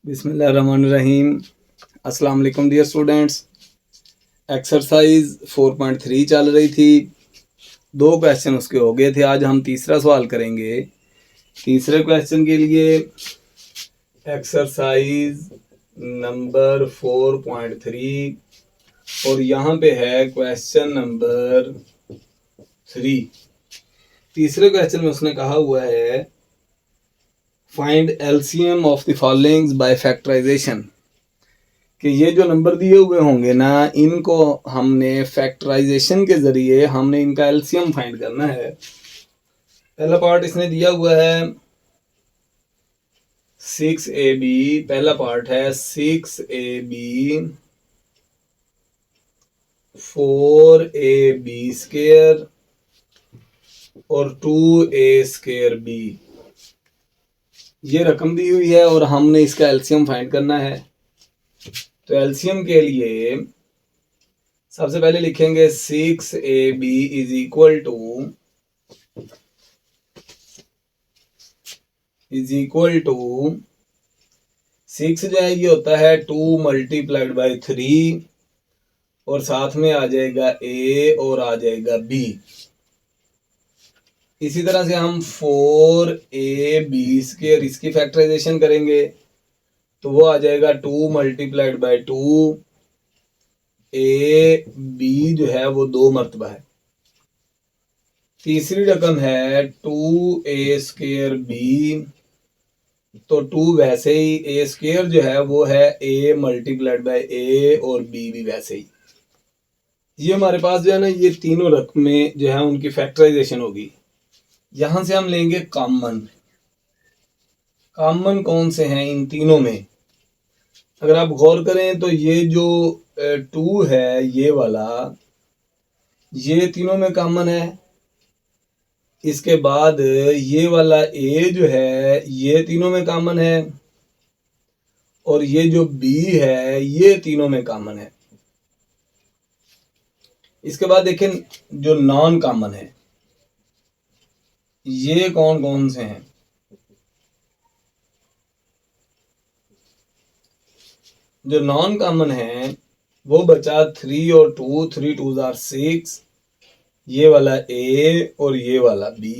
बिस्मिल्लाहिर्रहमानिर्रहीम। अस्सलाम वालेकुम डियर स्टूडेंट्स। एक्सरसाइज 4.3 चल रही थी, 2 क्वेश्चन उसके हो गए थे। आज हम तीसरा सवाल करेंगे। तीसरे क्वेश्चन के लिए एक्सरसाइज नंबर 4.3 और यहाँ पे है क्वेश्चन नंबर 3। तीसरे क्वेश्चन में उसने कहा हुआ है find LCM of the followings by factorization, कि ये जो नंबर दिए हुए होंगे ना, इनको हमने फैक्टराइजेशन के जरिए हमने इनका एलसीएम फाइंड करना है। पहला पार्ट इसने दिया हुआ है 6ab। पहला पार्ट है 6ab 4ab स्क्वायर और 2a स्क्वायर b। ये रकम दी हुई है और हमने इसका एलसीएम फाइंड करना है। तो एलसीएम के लिए सबसे पहले लिखेंगे 6ab इज इक्वल टू 6 जो है ये होता है 2 मल्टीप्लाइड बाई 3 और साथ में आ जाएगा a और आ जाएगा b। इसी तरह से हम 4ab स्क्वायर इसकी फैक्टराइजेशन करेंगे तो वो आ जाएगा 2 मल्टीप्लाइड बाई 2, a b जो है वो 2 मरतबा है। तीसरी रकम है 2a स्क्वायर b, तो 2 वैसे ही, a स्क्वायर जो है वो है a मल्टीप्लाइड बाई a और b भी वैसे ही। ये हमारे पास जो है ना, ये तीनों रकमें जो है उनकी फैक्टराइजेशन होगी। यहां से हम लेंगे कॉमन। कॉमन कौन से हैं इन तीनों में? अगर आप गौर करें तो ये जो 2 है ये वाला, ये तीनों में कॉमन है। इसके बाद ये वाला a जो है ये तीनों में कॉमन है और ये जो b है ये तीनों में कॉमन है। इसके बाद देखें जो नॉन कॉमन है ये कौन कौन से हैं? जो नॉन कॉमन है वो बचा 3 और 2, 3 2 आर 6, ये वाला a और ये वाला b।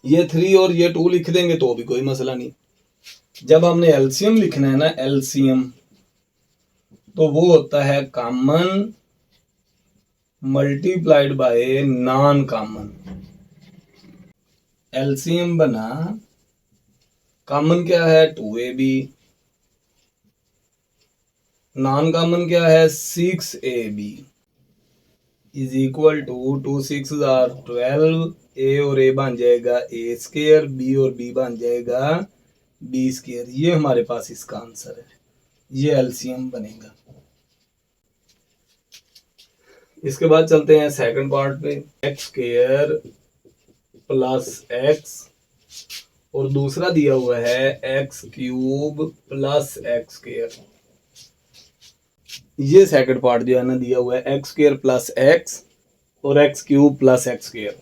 ये 3 और ये 2 लिख देंगे तो भी कोई मसला नहीं। जब हमने एलसीएम लिखना है ना, एलसीएम, तो वो होता है common multiplied by non common. LCM बना, कॉमन क्या है 2ab, नॉन कॉमन क्या है 6ab is equal to 2 6 are 12, a और a बन जाएगा a स्क्वायर, b और b बन जाएगा b स्क्वायर। ये हमारे पास इसका आंसर है, ये एलसीएम बनेगा। इसके बाद चलते हैं सेकंड पार्ट पे। एक्स स्क्वायर प्लस एक्स और दूसरा दिया हुआ है x cube plus X square. ये सेकंड पार्ट जो है ना दिया हुआ है एक्स स्क्वायर प्लस एक्स और x cube plus X square.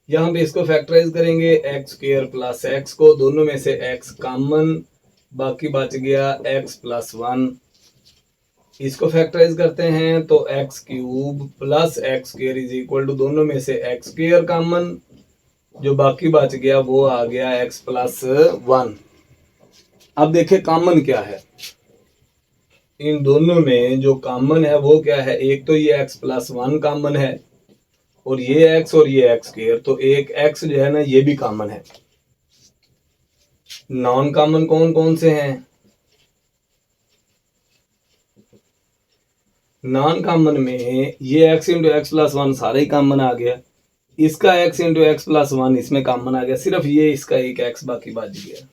यहाँ पे इसको फैक्टराइज करेंगे, एक्स स्क्वायर प्लस एक्स को, दोनों में से एक्स कॉमन, बाकी बच गया एक्स प्लस 1। इसको फैक्टराइज करते हैं तो X cube plus X square is equal to, दोनों में से एक्स स्क्वायर कॉमन, जो बाकी बच गया वो आ गया एक्स प्लस 1। अब देखिए कॉमन क्या है इन दोनों में। जो कॉमन है वो क्या है? एक तो ये एक्स प्लस 1 कॉमन है और ये एक्स और ये एक्स स्क्वायर, तो एक एक्स जो है ना ये भी कॉमन है। नॉन कॉमन कौन कौन से हैं? नॉन कॉमन में ये x इंटू एक्स प्लस 1 सारा ही कॉमन आ गया, इसका x इंटू एक्स प्लस 1 इसमें कॉमन आ गया, सिर्फ ये इसका एक x बाकी बच गया।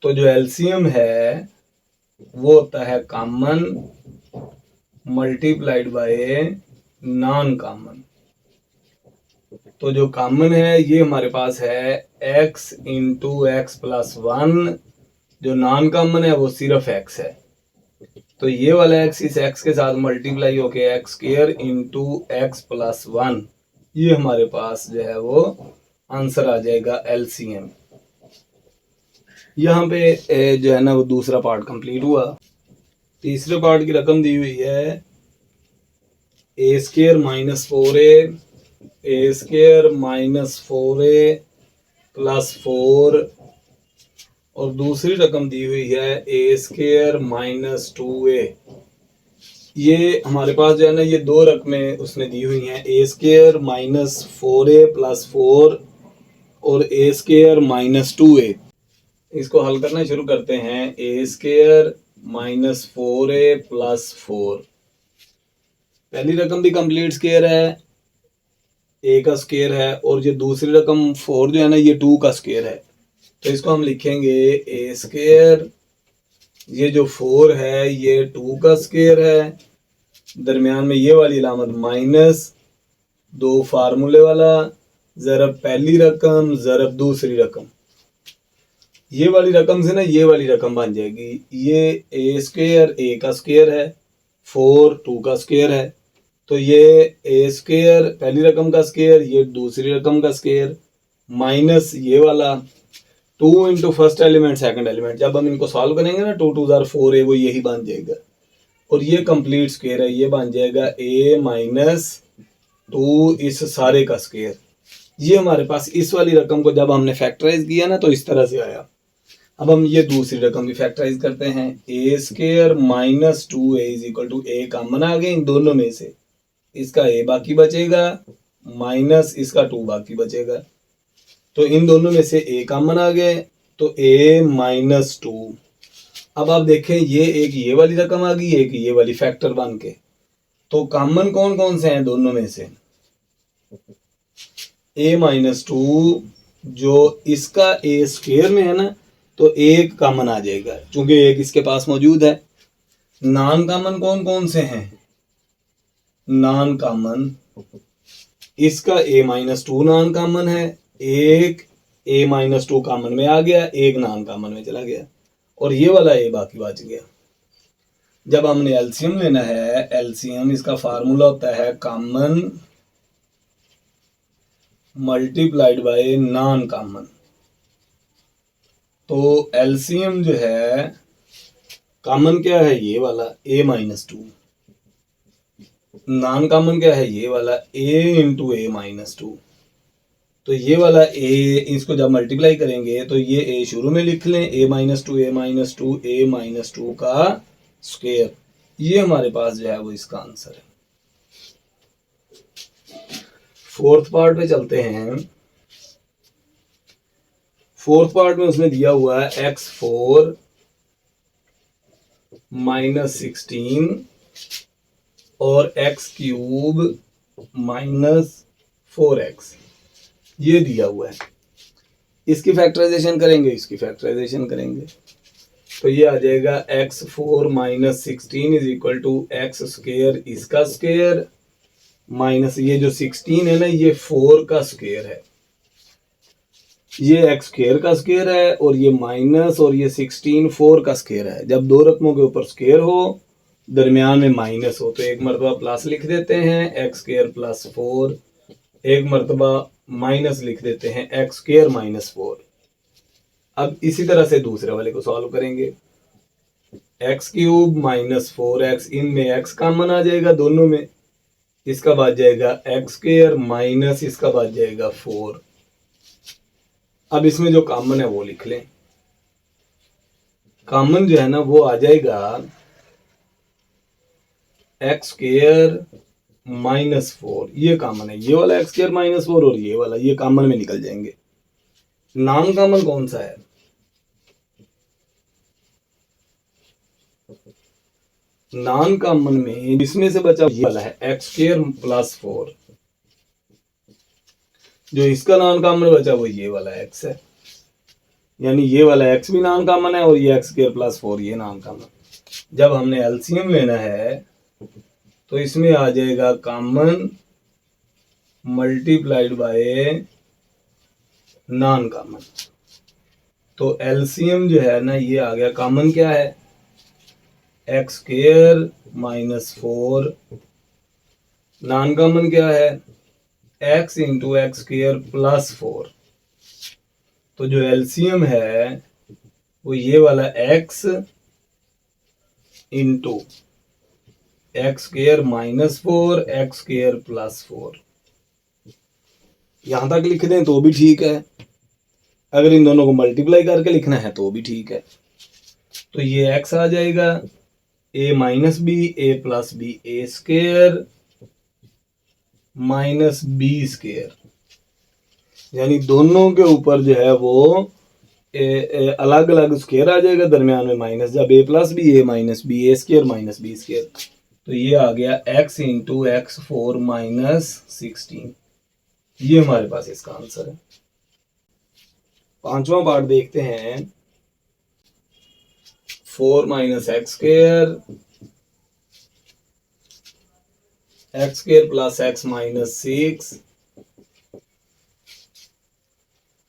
तो जो एलसीएम है वो होता है common multiplied by non common. तो जो कॉमन है ये हमारे पास है x इंटू एक्स प्लस 1, जो नॉन कॉमन है वो सिर्फ x है। तो ये वाला x इस x के साथ मल्टीप्लाई होके x square into x plus 1, ये हमारे पास जो है वो आंसर आ जाएगा एलसीएम। यहाँ पे जो है ना वो दूसरा पार्ट कंप्लीट हुआ। तीसरे पार्ट की रकम दी हुई है ए स्केयर माइनस 4a प्लस 4 और दूसरी रकम दी हुई है ए स्केयर माइनस 2a। ये हमारे पास जो है ना ये दो रकमें उसने दी हुई हैं, a square minus 4a plus 4 और ए स्केयर माइनस 2a। इसको हल करना शुरू करते हैं। A square minus 4a plus 4, पहली रकम भी कंप्लीट स्केयर है, ए का स्केयर है, और ये दूसरी रकम 4 जो है ना ये 2 का स्केयर है। तो इसको हम लिखेंगे ए स्केयर, ये जो 4 है ये 2 का स्केयर है, दरमियान में ये वाली अलामत माइनस, दो फार्मूले वाला, ज़रब पहली रकम ज़रब दूसरी रकम, ये वाली रकम से ना ये वाली रकम बन जाएगी। ये ए स्केयर ए का स्केयर है, 4 2 का स्केयर है, तो ये ए स्केयर पहली रकम का स्केयर, ये दूसरी रकम का स्केयर, माइनस ये वाला 2 into first element second element. जब हम इनको सॉल्व करेंगे ना 2 2 ज़ार 4 है, वो यही बन जाएगा। और ये कंप्लीट स्केयर है, ये बन जाएगा ए माइनस 2 इस सारे का स्केयर। ये हमारे पास इस वाली रकम को जब हमने फैक्टराइज किया ना तो इस तरह से आया। अब हम ये दूसरी रकम भी फैक्टराइज करते हैं। A square minus 2a is equal to a common आ गए इन दोनों में से, इसका a बाकी बचेगा माइनस इसका 2 बाकी बचेगा, तो इन दोनों में से a कॉमन आ गए तो a माइनस 2। अब आप देखें ये एक ये वाली रकम आ गई, एक ये वाली फैक्टर बन के, तो कॉमन कौन कौन से हैं दोनों में से? a माइनस 2 जो इसका a स्क्वायर में है ना तो एक कॉमन आ जाएगा क्योंकि एक इसके पास मौजूद है। नॉन कॉमन कौन कौन से हैं? नॉन कॉमन इसका a माइनस 2 नॉन कॉमन है, एक a माइनस 2 कॉमन में आ गया, एक नॉन कॉमन में चला गया, और ये वाला a बाकी बच गया। जब हमने एलसीएम लेना है, एलसीएम इसका फार्मूला होता है common multiplied by non common. तो एलसीएम जो है कॉमन क्या है? ये वाला a माइनस 2, नॉन कॉमन क्या है? ये वाला a इंटू ए माइनस 2। तो ये वाला a, इसको जब मल्टीप्लाई करेंगे तो ये a शुरू में लिख लें, a माइनस 2 a माइनस 2 का स्क्वायर। ये हमारे पास जो है वो इसका आंसर है। फोर्थ पार्ट पे चलते हैं। फोर्थ पार्ट में उसने दिया हुआ है x4 माइनस 16 और x क्यूब माइनस 4x, ये दिया हुआ है। इसकी फैक्टराइजेशन करेंगे, इसकी फैक्टराइजेशन करेंगे तो ये आ जाएगा x4 minus 16 is equal to X square इसका स्क्वायर माइनस ये जो 16 है ना ये 4 का स्क्वायर है, ये एक्स स्क्वायर का स्क्वायर है, और ये माइनस और ये 16 4 का स्क्वायर है। जब दो रकमों के ऊपर स्क्वायर हो दरमियान में माइनस हो तो एक मरतबा प्लस लिख देते हैं एक्स स्क्वायर प्लस 4, एक मरतबा माइनस लिख देते हैं एक्स स्क्वायर माइनस 4। अब इसी तरह से दूसरे वाले को सॉल्व करेंगे। एक्स क्यूब माइनस 4x, इनमें एक्स कॉमन आ जाएगा दोनों में, इसका बच जाएगा एक्स स्क्वायर माइनस इसका बच जाएगा 4। अब इसमें जो कॉमन है वो लिख लें। कॉमन जो है ना वो आ जाएगा एक्स स्क्वायर माइनस 4, ये कॉमन है, ये वाला एक्स स्क्वायर माइनस 4 और ये वाला, ये कॉमन में निकल जाएंगे। नॉन कॉमन कौन सा है? नॉन कॉमन में इसमें से बचा ये वाला है एक्स स्क्वायर प्लस 4, जो इसका नॉन कॉमन बचा वो ये वाला एक्स है, यानी ये वाला एक्स भी नॉन कॉमन है और ये एक्स स्क्वायर प्लस 4 ये नॉन कॉमन। जब हमने एलसीएम लेना है तो इसमें आ जाएगा common multiplied by non common. तो एलसीएम जो है ना ये आ गया, कॉमन क्या है? X square minus 4, non common क्या है? X into x square plus 4। तो जो एलसीएम है वो ये वाला x into x square minus 4 x square plus 4। यहां तक लिख दें तो भी ठीक है, अगर इन दोनों को मल्टीप्लाई करके लिखना है तो भी ठीक है। तो ये x आ जाएगा a minus B A plus B A square minus B square, यानी दोनों के ऊपर जो है वो अलग अलग स्क्वायर आ जाएगा, दरमियान में माइनस, जब a plus B A minus B A square minus B square. तो ये आ गया x इंटू एक्स 4 माइनस 16। ये हमारे पास इसका आंसर है। पांचवा पार्ट देखते हैं। 4 minus x square plus x minus 6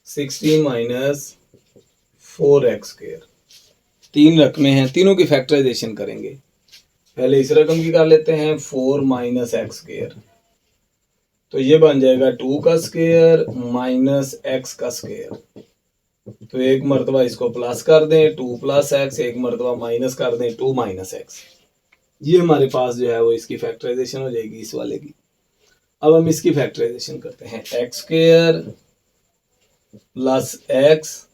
16 minus 4x square. तीन रकमें हैं, तीनों की फैक्टराइजेशन करेंगे। पहले इस रकम की कर लेते हैं 4 माइनस एक्स स्क्वायर, तो ये बन जाएगा 2 का स्क्वायर माइनस एक्स का स्क्वायर। तो एक मरतबा इसको प्लस कर दें 2 प्लस एक्स, एक मरतबा माइनस कर दें 2 माइनस एक्स। ये हमारे पास जो है वो इसकी फैक्टराइजेशन हो जाएगी इस वाले की। अब हम इसकी फैक्टराइजेशन करते हैं, x square plus x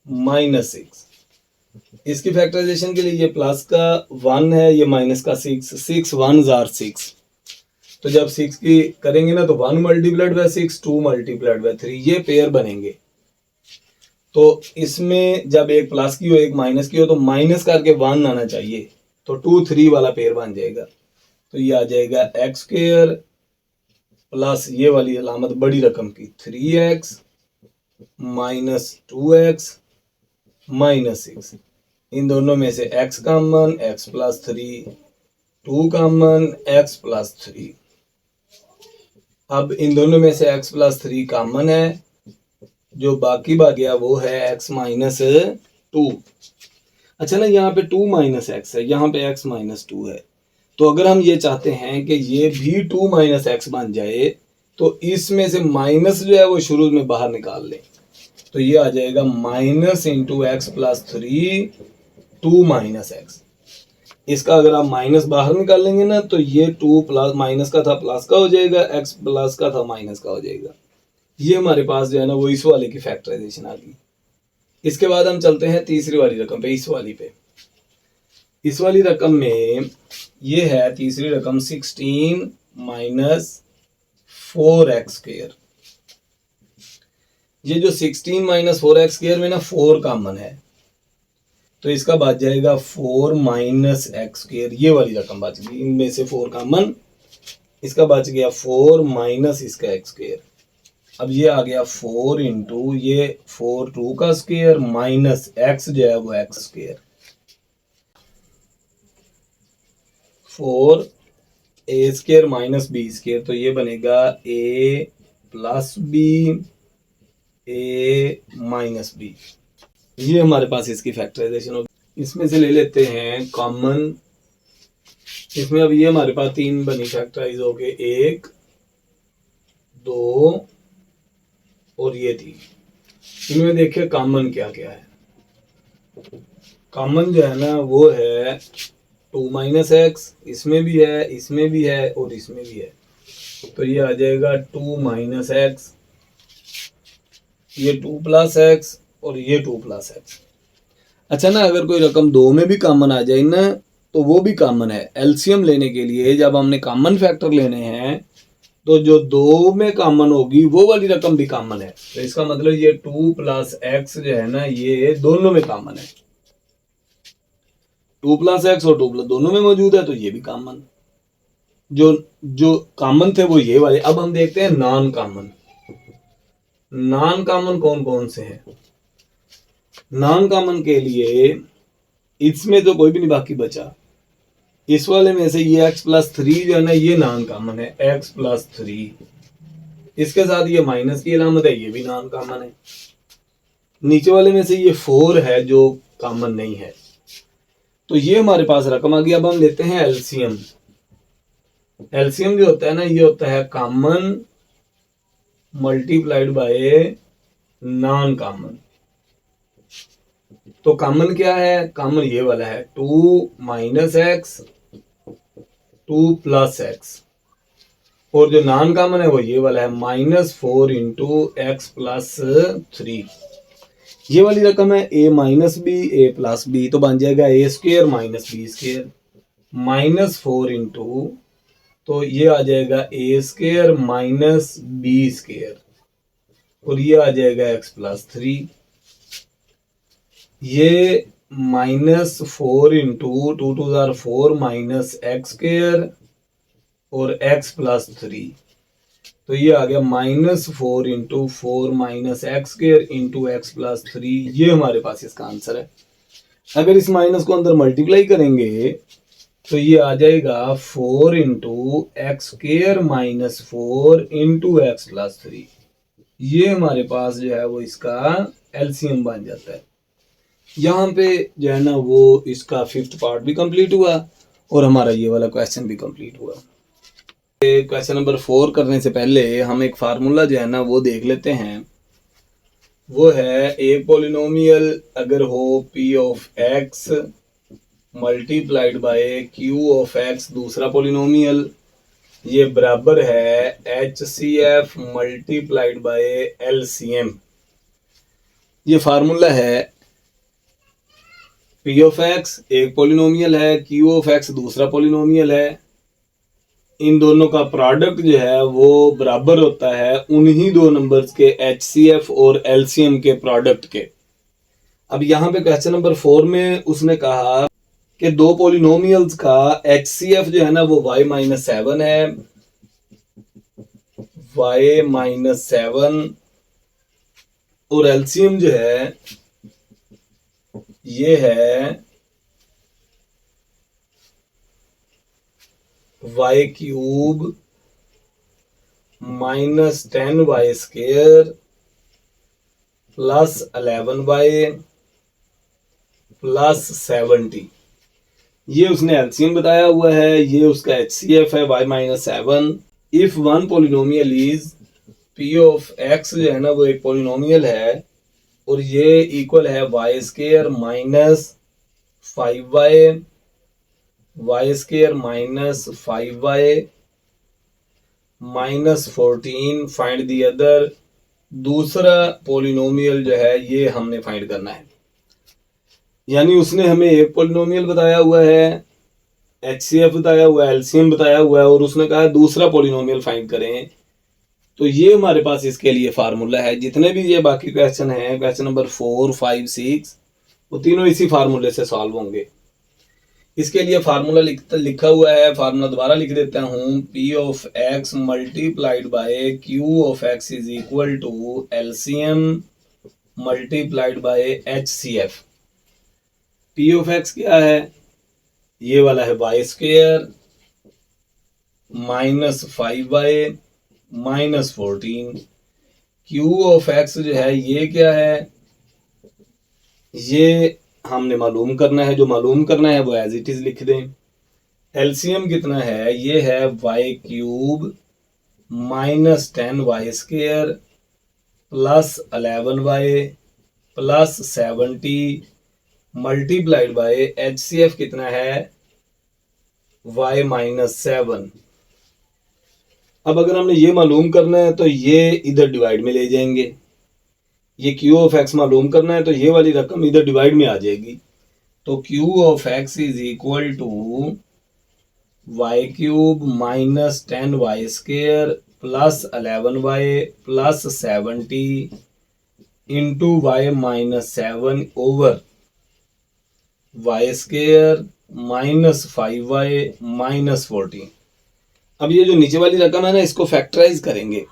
minus 6। इसकी फैक्टराइजेशन के लिए ये प्लस का 1 है, ये माइनस का 6, 6 1 जार 6। तो जब 6 की करेंगे ना तो 1 मल्टीप्लाइड बाय 6, 2 मल्टीप्लाइड बाय 3, ये पेयर बनेंगे। तो इसमें जब एक प्लस की हो एक माइनस की हो तो माइनस करके 1 आना चाहिए, तो 2 3 वाला पेयर बन जाएगा। तो ये आ जाएगा एक्स स्क्वायर प्लस ये वाली अलामत बड़ी रकम की 3x माइनस 2x माइनस 6। इन दोनों में से x common, x plus 3, 2 common, x plus 3। अब इन दोनों में से x प्लस 3 कॉमन है, जो बाकी बच गया वो है x माइनस 2। अच्छा ना, यहाँ पे 2 माइनस एक्स है, यहाँ पे x माइनस 2 है। तो अगर हम ये चाहते हैं कि ये भी 2 माइनस एक्स बन जाए तो इसमें से माइनस जो है वो शुरू में बाहर निकाल लें। तो ये आ जाएगा minus into x plus 3 2 minus x. इसका अगर आप माइनस बाहर निकाल लेंगे ना तो ये 2 प्लस माइनस का था प्लस का हो जाएगा, एक्स प्लस का था माइनस का हो जाएगा। ये हमारे पास जो है ना वो इस वाले की फैक्टराइजेशन आ गई। इसके बाद हम चलते हैं तीसरी वाली रकम पे, इस वाली पे। इस वाली रकम में ये है तीसरी रकम 16 माइनस 4x स्क्वायर। ये जो 16 माइनस 4x स्क्वायर में ना 4 कॉमन है, तो इसका बच जाएगा 4 माइनस एक्स स्क्वायर। ये वाली रकम बच गई, इनमें से 4 कॉमन, इसका बच गया 4 माइनस इसका एक्स स्क्वायर। अब ये आ गया 4 इंटू ये 4 2 का स्क्वायर माइनस एक्स जो है वो एक्स स्क्वायर। 4 ए स्क्वायर माइनस बी स्क्वायर, तो ये बनेगा ए plus B A minus B. ये हमारे पास इसकी फैक्टराइजेशन होगी। इसमें से ले लेते हैं कॉमन। इसमें अब ये हमारे पास 3 बनी फैक्टराइज हो गए, 1 2 और ये 3। इनमें देखिए कॉमन क्या क्या है। कॉमन जो है ना वो है 2 माइनस एक्स, इसमें भी है, इसमें भी है और इसमें भी है। तो ये आ जाएगा 2 माइनस एक्स, ये 2 प्लस एक्स और ये 2 प्लस एक्स। अच्छा ना, अगर कोई रकम 2 में भी कॉमन आ जाए ना तो वो भी कॉमन है। एलसीएम लेने के लिए जब हमने कॉमन फैक्टर लेने हैं तो जो 2 में कॉमन होगी वो वाली रकम भी कॉमन है। तो इसका मतलब ये 2 प्लस एक्स जो है ना ये दोनों में कॉमन है। 2 प्लस एक्स और 2 प्लस दोनों में मौजूद है, तो ये भी कॉमन। जो कॉमन थे वो ये वाले। अब हम देखते हैं नॉन कॉमन। नॉन कॉमन कौन कौन से हैं? नॉन कॉमन के लिए इसमें तो कोई भी नहीं बाकी बचा। इस वाले में से ये x प्लस 3 जो है ना ये नॉन कॉमन है, x प्लस 3। इसके साथ ये माइनस की अलामत है, ये भी नॉन कॉमन है। नीचे वाले में से ये 4 है जो कॉमन नहीं है। तो ये हमारे पास रकम आ गई। अब हम लेते हैं एलसीएम। एलसीएम जो होता है ना ये होता है common multiplied by non common. तो कॉमन क्या है, कॉमन ये वाला है 2 माइनस एक्स 2 प्लस एक्स, और जो नॉन कॉमन है वो ये वाला है -4 इंटू एक्स प्लस 3। ये वाली रकम है a minus B A plus b, तो बन जाएगा a square minus b square -4 into, तो ये आ जाएगा a square minus b square, और ये आ जाएगा एक्स प्लस 3। ये -4 इंटू 2 2 जार 4 माइनस एक्स स्क्वेयर और एक्स प्लस 3, तो ये आ गया -4 into 4 minus x square into x plus 3। ये हमारे पास इसका आंसर है। अगर इस माइनस को अंदर मल्टीप्लाई करेंगे तो ये आ जाएगा 4 into x square minus 4 into x plus 3। ये हमारे पास जो है वो इसका एलसीएम बन जाता है। यहाँ पे जो है ना वो इसका 5th पार्ट भी कंप्लीट हुआ और हमारा ये वाला क्वेश्चन भी कंप्लीट हुआ। क्वेश्चन नंबर 4 करने से पहले हम एक फार्मूला जो है ना वो देख लेते हैं। वो है एक पॉलिनोमियल अगर हो p of x multiplied by q of x, दूसरा पॉलिनोमियल ये बराबर है HCF मल्टीप्लाइड बाय LCM। ये फार्मूला है p ऑफ x एक पॉलिनोमियल है, q ऑफ x दूसरा पॉलिनोमियल है, इन दोनों का प्रोडक्ट जो है वो बराबर होता है उन्हीं दो नंबर्स के HCF और LCM के प्रोडक्ट के। अब यहाँ पे क्वेश्चन नंबर 4 में उसने कहा कि दो पॉलिनोमियल्स का HCF जो है ना वो y-7 है, y-7, और LCM जो है ये है y cube -10y square plus 11y plus 70। ये उसने एलसीएम बताया हुआ है, ये उसका HCF है y-7। If one polynomial is p of x जो है ना वो एक पॉलिनोमियल है और ये इक्वल है y square minus 5y y square minus 5y minus 14, find the other. दूसरा पॉलिनोमियल जो है ये हमने फाइंड करना है। यानी उसने हमें एक पॉलिनोमियल बताया हुआ है, HCF बताया हुआ है, LCM बताया हुआ है, और उसने कहा दूसरा पॉलिनोमियल फाइंड करें। तो ये हमारे पास इसके लिए फार्मूला है। जितने भी ये बाकी क्वेश्चन हैं, क्वेश्चन नंबर 4, 5, 6, वो तीनों इसी फार्मूले से सॉल्व होंगे। इसके लिए फार्मूला लिखा हुआ है, फार्मूला दोबारा लिख देता हूँ। p of x multiplied by q of x is equal to LCM multiplied by HCF। p of x क्या है, ये वाला है y square minus 5y minus 14। q of x जो है ये क्या है, ये हमने मालूम करना है। जो मालूम करना है वो एज इट इज लिख दें। एलसीएम कितना है, ये है y cube minus 10y square plus 11y plus 70 multiplied by HCF कितना है y-7। अब अगर हमने ये मालूम करना है तो ये इधर डिवाइड में ले जाएंगे। ये q ऑफ x मालूम करना है तो ये वाली रकम इधर डिवाइड में आ जाएगी। तो q of x is equal to y cube minus 10y square plus 11y plus 70 into y-7 over y square minus 5y minus 14। अब ये जो नीचे वाली रकम है ना इसको फैक्टराइज करेंगे।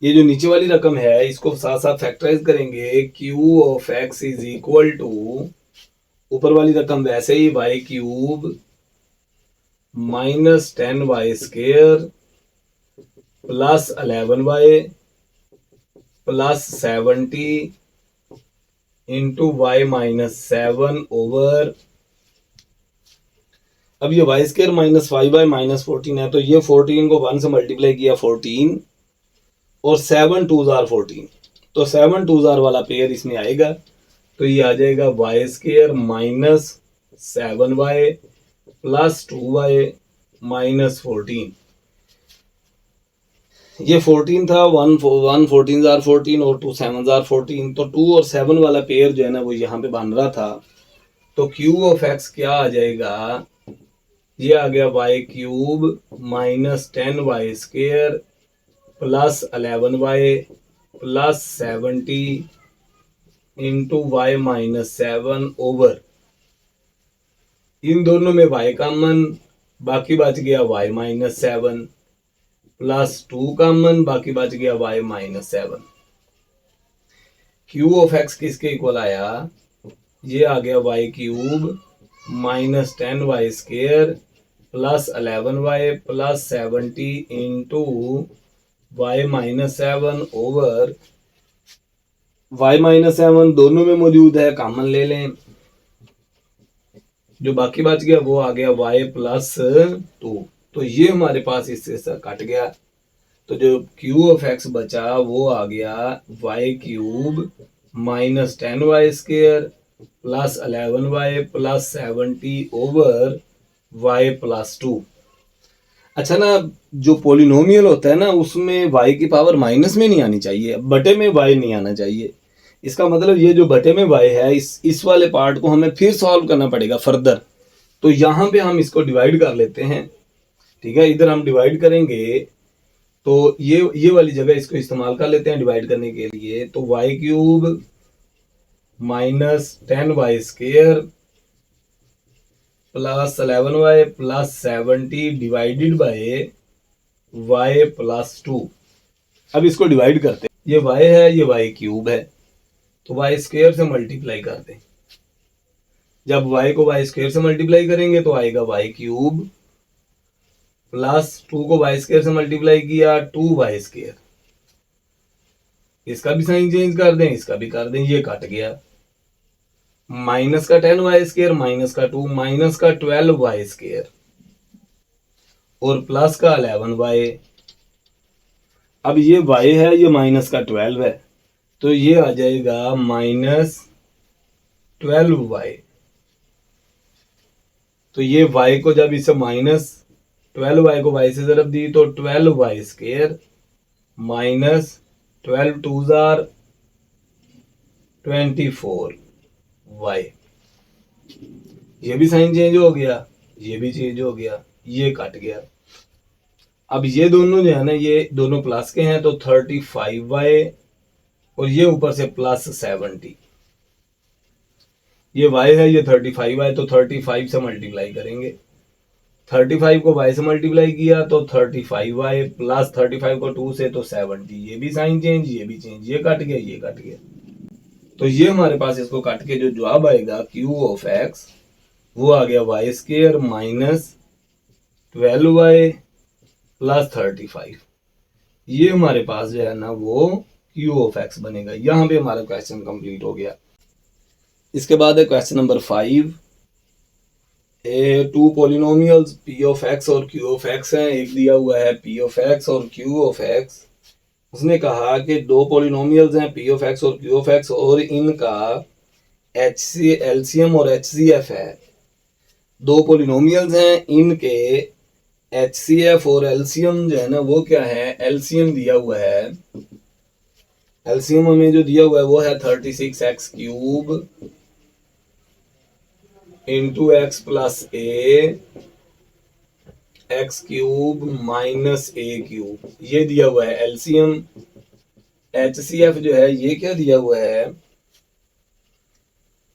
ये जो नीचे वाली रकम है इसको साथ साथ फैक्टराइज करेंगे। q of x is equal to, ऊपर वाली रकम वैसे ही y cube minus 10y square plus 11y plus 70 into y-7 over. अब ये y square minus 5y minus 14 है, तो ये 14 को 1 से मल्टीप्लाई किया 14 और 7 2 जार 14, तो 7 2 जार वाला पेयर इसमें आएगा। तो ये आ जाएगा Y square minus 7y plus 2y minus 14। ये 14 था, 1 14 जार 14 और 2 7 जार 14, तो 2 और 7 वाला पेयर जो है ना वो यहाँ पे बन रहा था। तो क्यू ऑफ एक्स क्या आ जाएगा, ये आ गया Y cube minus 10y square plus 11y plus 70 into Y minus 7 over, इन दोनों में y कॉमन, बाकी बच गया y माइनस 7 प्लस 2 कॉमन, बाकी बच गया y minus 7। Q of X किसके इक्वल आया, ये आ गया Y cube minus 10y square plus 11y plus 70 into Y minus 7 over, y minus 7 दोनों में मौजूद है, कॉमन ले लें, जो बाकी बच गया वो आ गया y प्लस 2। तो ये हमारे पास इससे कट गया, तो जो क्यू ऑफ एक्स बचा वो आ गया Y cube minus 10y square plus 11y plus 70 over y plus 2। अच्छा ना, जो पोलिनोमियल होता है ना उसमें y की पावर माइनस में नहीं आनी चाहिए, बटे में y नहीं आना चाहिए। इसका मतलब ये जो बटे में y है, इस वाले पार्ट को हमें फिर सॉल्व करना पड़ेगा फर्दर। तो यहाँ पे हम इसको डिवाइड कर लेते हैं, ठीक है, इधर हम डिवाइड करेंगे तो ये वाली जगह इसको इस्तेमाल कर लेते हैं डिवाइड करने के लिए। तो Y cube minus 10y square plus 11y plus 70 divided by y plus 2। अब इसको डिवाइड करते हैं, ये y है ये y क्यूब है, तो y स्केयर से मल्टीप्लाई कर दें। जब y को y स्केयर से मल्टीप्लाई करेंगे तो आएगा y क्यूब प्लस 2 को y स्केयर से मल्टीप्लाई किया 2y स्केयर, इसका भी साइन चेंज कर दें, इसका भी कर दें, ये कट गया, माइनस का 10y स्केयर माइनस का 2 माइनस का 12y स्केयर और प्लस का 11y। अब ये y है ये माइनस का 12 है, तो ये आ जाएगा माइनस 12y। तो ये y को जब इसे माइनस 12y को y से ज़रब दी तो 12y square minus 12 2 jar 24y, ये भी साइन चेंज हो गया, ये भी चेंज हो गया, ये कट गया। अब ये दोनों जो है ना ये दोनों प्लस के हैं, तो 35y और ये ऊपर से प्लस 70, ये y है ये 35y, तो 35 से मल्टीप्लाई करेंगे, 35 को y से मल्टीप्लाई किया तो 35y प्लस 35 को 2 से तो 70, ये भी साइन चेंज, ये भी चेंज, ये कट गया ये कट गया। तो ये हमारे पास इसको काट के जो जवाब आएगा क्यू ऑफ एक्स वो आ गया Y square minus 12y plus 35। ये हमारे पास जो है ना वो क्यू ऑफ एक्स बनेगा। यहाँ पे हमारा क्वेश्चन कंप्लीट हो गया। इसके बाद है question number 5। Two polynomials P of X और क्यू ऑफ एक्स हैं। एक दिया हुआ है पी ऑफ एक्स और क्यू ऑफ एक्स। उसने कहा कि दो पोलिनोमियल्स हैं पी ऑफ एक्स और क्यू ऑफ एक्स और इनका एलसीएम और एचसीएफ है। दो पोलिनोमियल्स हैं, इनके एचसीएफ और एलसीएम जो है ना वो क्या है, एलसीएम दिया हुआ है, एलसीएम हमें जो दिया हुआ है वो है 36x cube into x plus ए एक्स क्यूब माइनस ए क्यूब, ये दिया हुआ है एलसीएम। एचसीएफ जो है ये क्या दिया हुआ है,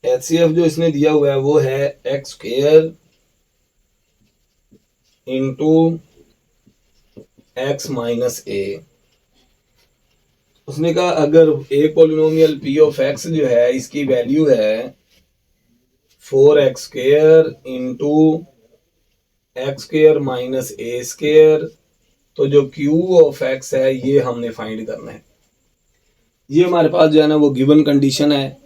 एचसीएफ जो इसने दिया हुआ है वो है x square into x minus a. उसने कहा अगर एक पॉलिनोमियल पी ऑफ एक्स जो है इसकी वैल्यू है 4x square into x square minus ए स्क्वायर, तो जो क्यू ऑफ एक्स है ये हमने फाइंड करना है। ये हमारे पास जो है ना वो गिवन कंडीशन है।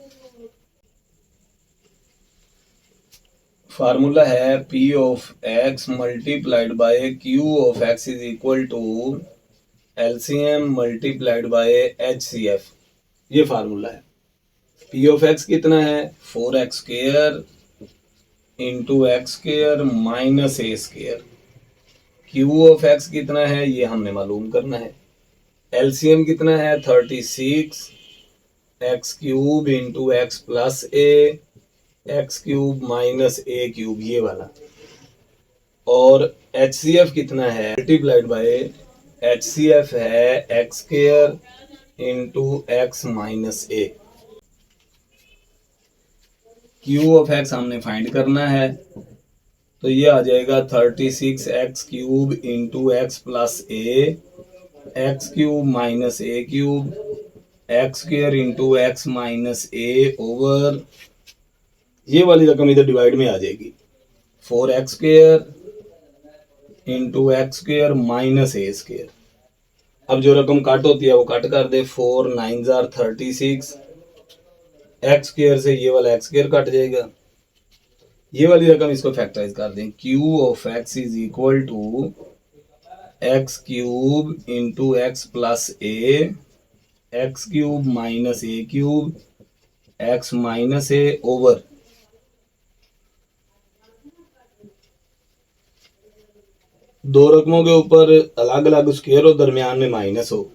फार्मूला है P of X multiplied by Q of X is equal to LCM multiplied by HCF, ये फार्मूला है। पी ऑफ एक्स कितना है 4x square into x square minus A square. Q of X कितना है ये हमने मालूम करना है। एलसीएम कितना है 36 x cube into x plus ए एक्स क्यूब माइनस ए क्यूब ये वाला। और एच सी एफ कितना है multiplied by H C F है x square into x minus a. Q of x हमने फाइंड करना है तो ये आ जाएगा 36 x cube into x plus ए एक्स क्यूब माइनस ए cube x square into x minus ए ओवर ये वाली रकम इधर डिवाइड में आ जाएगी 4x square into x square minus ए स्क्वायर। अब जो रकम कट होती है वो कट कर दे 4 9 जार 36 एक्स स्क्वायर से ये वाला एक्स स्क्वायर कट जाएगा। ये वाली रकम इसको फैक्टराइज कर दें Q of X is equal to X cube into x plus A x cube minus A cube X minus A over दो रकमों के ऊपर अलग अलग स्क्वायर हो दरमियान में माइनस हो,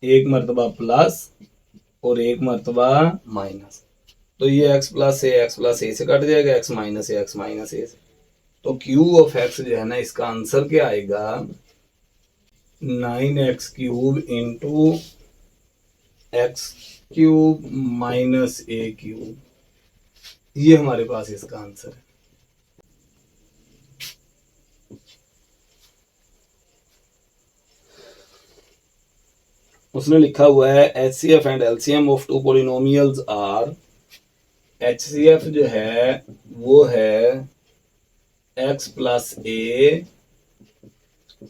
एक मरतबा प्लस और एक मरतबा माइनस। तो ये एक्स प्लस ए से कट जाएगा एक्स माइनस ए से। तो क्यू ऑफ एक्स जो है ना इसका आंसर क्या आएगा 9x cube into x cube minus ए क्यूब। ये हमारे पास इसका आंसर है। उसने लिखा हुआ है HCF and LCM of two polynomials are. HCF जो है वो है x प्लस ए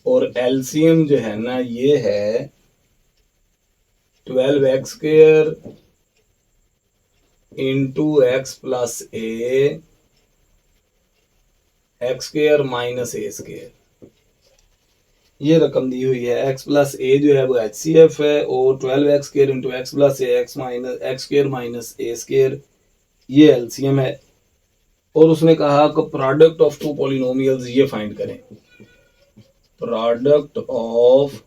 और LCM जो है ना ये है 12x square into x plus ए एक्स स्क्वायर माइनस ए स्क्वायर। ये रकम दी हुई है। एक्स प्लस ए जो है वो एच सी एफ है और 12x square into x plus ए एक्स स्क्वायर माइनस ए स्क्वायर ये एलसीएम है। और उसने कहा कि प्रोडक्ट ऑफ टू पॉलिनोमियल्स ये फाइंड करें। प्रोडक्ट ऑफ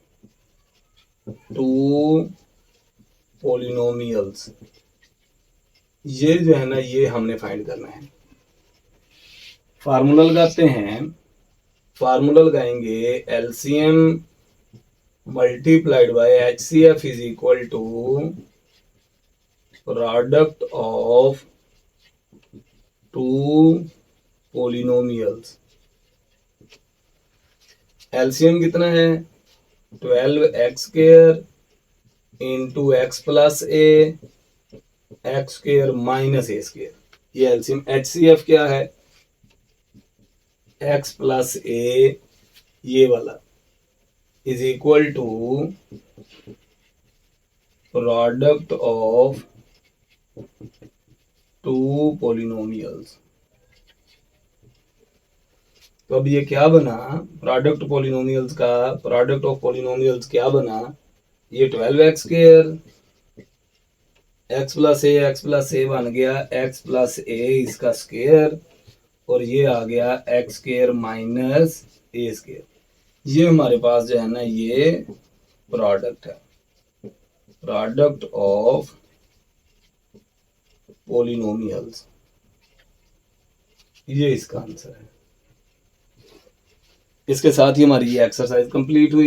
टू पॉलिनोमियल्स ये जो है ना ये हमने फाइंड करना है। फार्मूला लगाते हैं। फार्मूला लगाएंगे LCM multiplied by HCF is equal to product of two polynomials. LCM कितना है 12x square into x plus ए एक्स स्क्वायर माइनस ए स्क्वायर। ये एलसीएम। एचसीएफ क्या है एक्स प्लस ए ये वाला is equal to product of two polynomials. तो अब ये क्या बना प्रोडक्ट पॉलिनोमियल्स का प्रोडक्ट ऑफ पॉलिनोमियल्स क्या बना ये 12x स्क्वायर एक्स प्लस ए बन गया एक्स प्लस ए इसका स्क्वायर और ये आ गया एक्स स्क्वायर माइनस ए स्क्वायर। ये हमारे पास जो है ना ये प्रोडक्ट है। प्रोडक्ट ऑफ पॉलिनोमियल्स ये इसका आंसर है। इसके साथ ही हमारी ये एक्सरसाइज कंप्लीट हुई।